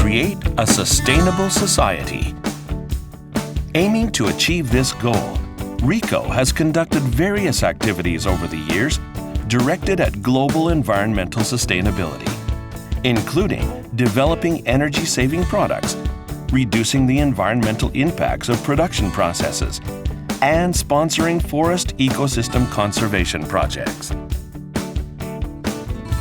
create a sustainable society. Aiming to achieve this goal, RICOH has conducted various activities over the years directed at global environmental sustainability, including developing energy-saving products, reducing the environmental impacts of production processes, and sponsoring forest ecosystem conservation projects.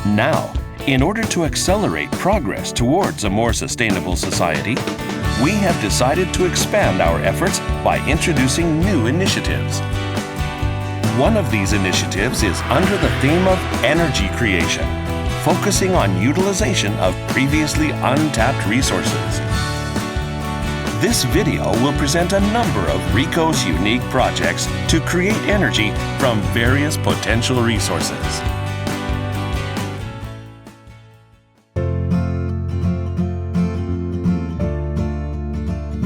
Now, in order to accelerate progress towards a more sustainable society, we have decided to expand our efforts by introducing new initiatives. One of these initiatives is under the theme of energy creation, focusing on utilization of previously untapped resources. This video will present a number of RICOH's unique projects to create energy from various potential resources.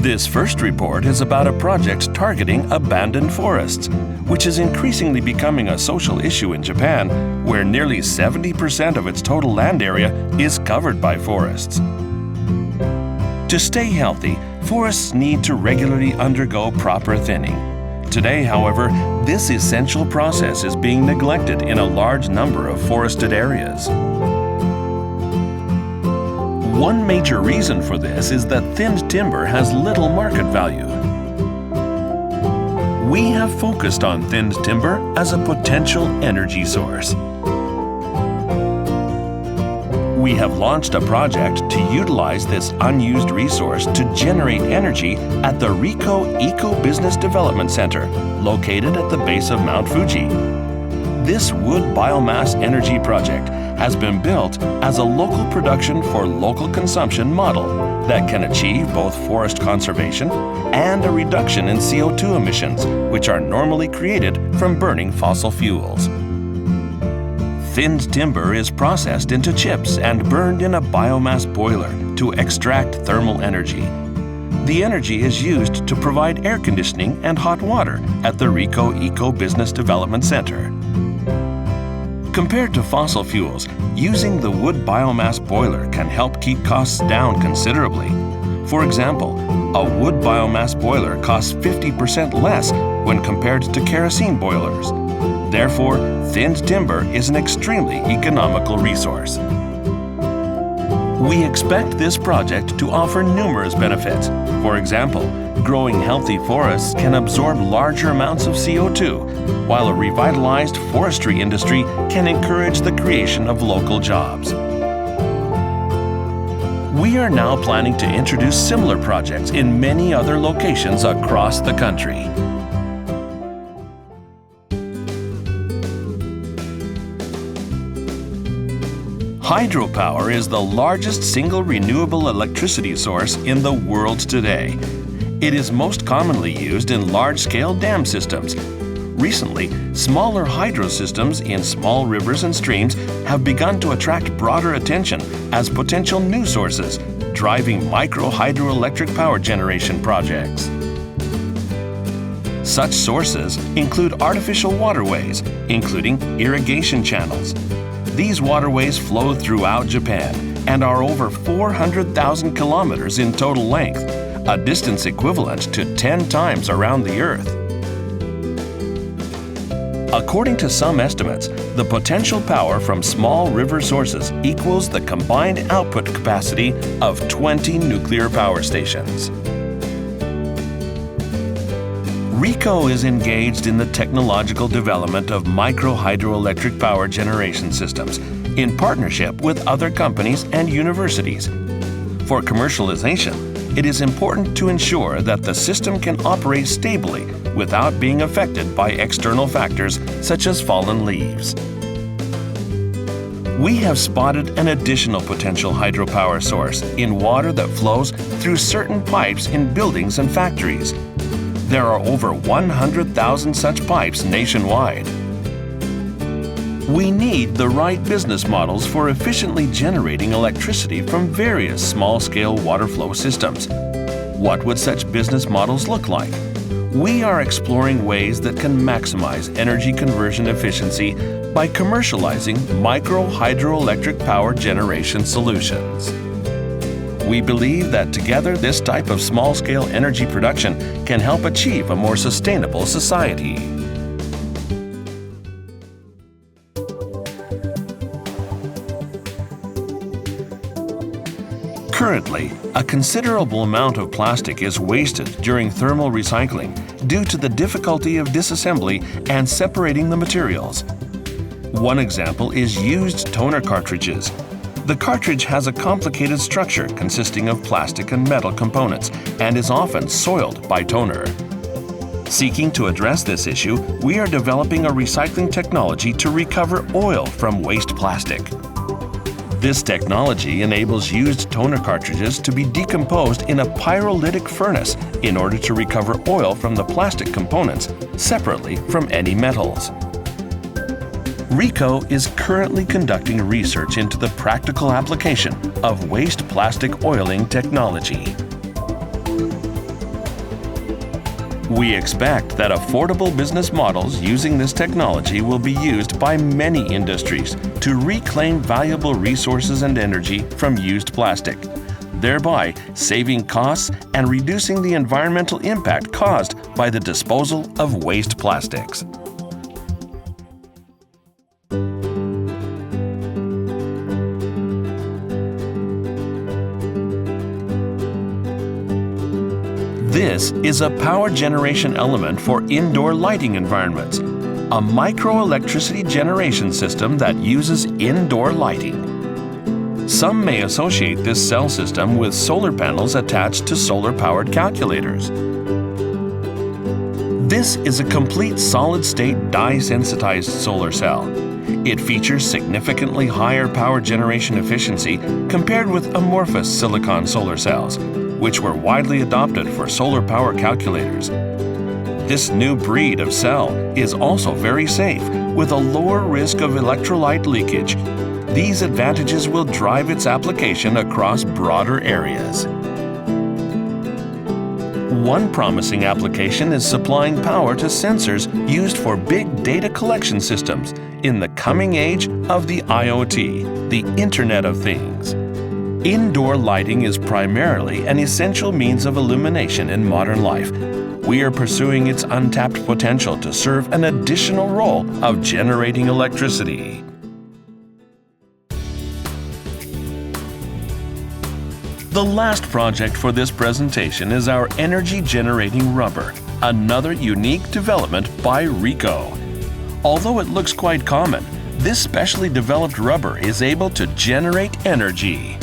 This first report is about a project targeting abandoned forests, which is increasingly becoming a social issue in Japan, where nearly 70% of its total land area is covered by forests. To stay healthy, forests need to regularly undergo proper thinning. Today, however, this essential process is being neglected in a large number of forested areas. One major reason for this is that thinned timber has little market value. We have focused on thinned timber as a potential energy source. We have launched a project to utilize this unused resource to generate energy at the RICOH Eco-Business Development Center, located at the base of Mount Fuji. This wood biomass energy project has been built as a local production for local consumption model that can achieve both forest conservation and a reduction in CO2 emissions, which are normally created from burning fossil fuels. Thinned timber is processed into chips and burned in a biomass boiler to extract thermal energy. The energy is used to provide air conditioning and hot water at the RICOH Eco-Business Development Center. Compared to fossil fuels, using the wood biomass boiler can help keep costs down considerably. For example, a wood biomass boiler costs 50% less when compared to kerosene boilers. Therefore, thinned timber is an extremely economical resource. We expect this project to offer numerous benefits. For example, growing healthy forests can absorb larger amounts of CO2, while a revitalized forestry industry can encourage the creation of local jobs. We are now planning to introduce similar projects in many other locations across the country. Hydropower is the largest single renewable electricity source in the world today. It is most commonly used in large-scale dam systems. Recently, smaller hydro systems in small rivers and streams have begun to attract broader attention as potential new sources, driving micro hydroelectric power generation projects. Such sources include artificial waterways, including irrigation channels. These waterways flow throughout Japan and are over 400,000 kilometers in total length, a distance equivalent to 10 times around the Earth. According to some estimates, the potential power from small river sources equals the combined output capacity of 20 nuclear power stations. RICOH is engaged in the technological development of micro hydroelectric power generation systems in partnership with other companies and universities. For commercialization, it is important to ensure that the system can operate stably without being affected by external factors such as fallen leaves. We have spotted an additional potential hydropower source in water that flows through certain pipes in buildings and factories. There are over 100,000 such pipes nationwide. We need the right business models for efficiently generating electricity from various small-scale water flow systems. What would such business models look like? We are exploring ways that can maximize energy conversion efficiency by commercializing micro hydroelectric power generation solutions. We believe that together this type of small-scale energy production can help achieve a more sustainable society. Currently, a considerable amount of plastic is wasted during thermal recycling due to the difficulty of disassembly and separating the materials. One example is used toner cartridges. The cartridge has a complicated structure consisting of plastic and metal components and is often soiled by toner. Seeking to address this issue, we are developing a recycling technology to recover oil from waste plastic. This technology enables used toner cartridges to be decomposed in a pyrolytic furnace in order to recover oil from the plastic components separately from any metals. RICOH is currently conducting research into the practical application of waste plastic oiling technology. We expect that affordable business models using this technology will be used by many industries to reclaim valuable resources and energy from used plastic, thereby saving costs and reducing the environmental impact caused by the disposal of waste plastics. This is a power generation element for indoor lighting environments, a microelectricity generation system that uses indoor lighting. Some may associate this cell system with solar panels attached to solar-powered calculators. This is a complete solid-state dye-sensitized solar cell. It features significantly higher power generation efficiency compared with amorphous silicon solar cells, which were widely adopted for solar power calculators. This new breed of cell is also very safe, with a lower risk of electrolyte leakage. These advantages will drive its application across broader areas. One promising application is supplying power to sensors used for big data collection systems in the coming age of the IoT, the Internet of Things. Indoor lighting is primarily an essential means of illumination in modern life. We are pursuing its untapped potential to serve an additional role of generating electricity. The last project for this presentation is our energy-generating rubber, another unique development by RICOH. Although it looks quite common, this specially developed rubber is able to generate energy.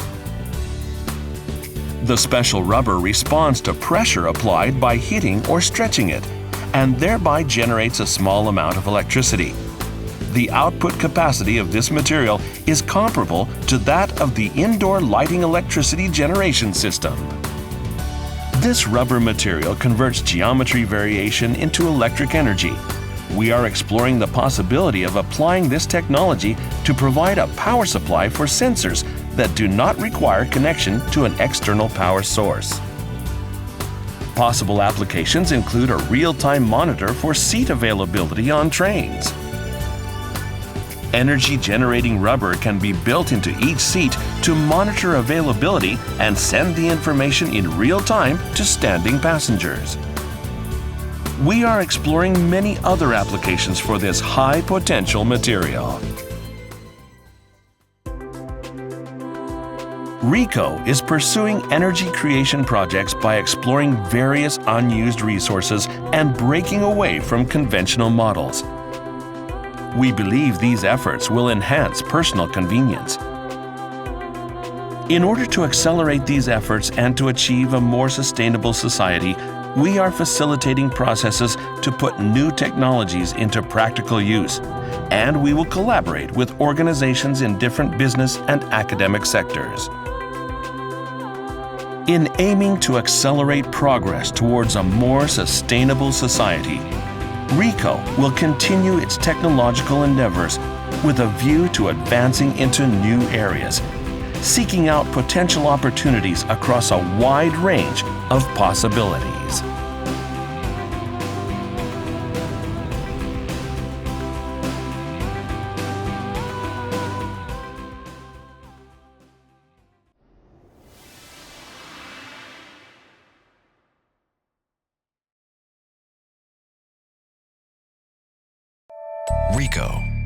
The special rubber responds to pressure applied by heating or stretching it, and thereby generates a small amount of electricity. The output capacity of this material is comparable to that of the indoor lighting electricity generation system. This rubber material converts geometry variation into electric energy. We are exploring the possibility of applying this technology to provide a power supply for sensors that do not require connection to an external power source. Possible applications include a real-time monitor for seat availability on trains. Energy-generating rubber can be built into each seat to monitor availability and send the information in real time to standing passengers. We are exploring many other applications for this high-potential material. RICOH is pursuing energy creation projects by exploring various unused resources and breaking away from conventional models. We believe these efforts will enhance personal convenience. In order to accelerate these efforts and to achieve a more sustainable society, we are facilitating processes to put new technologies into practical use, and we will collaborate with organizations in different business and academic sectors. In aiming to accelerate progress towards a more sustainable society, RICOH will continue its technological endeavors with a view to advancing into new areas, seeking out potential opportunities across a wide range of possibilities. RICOH.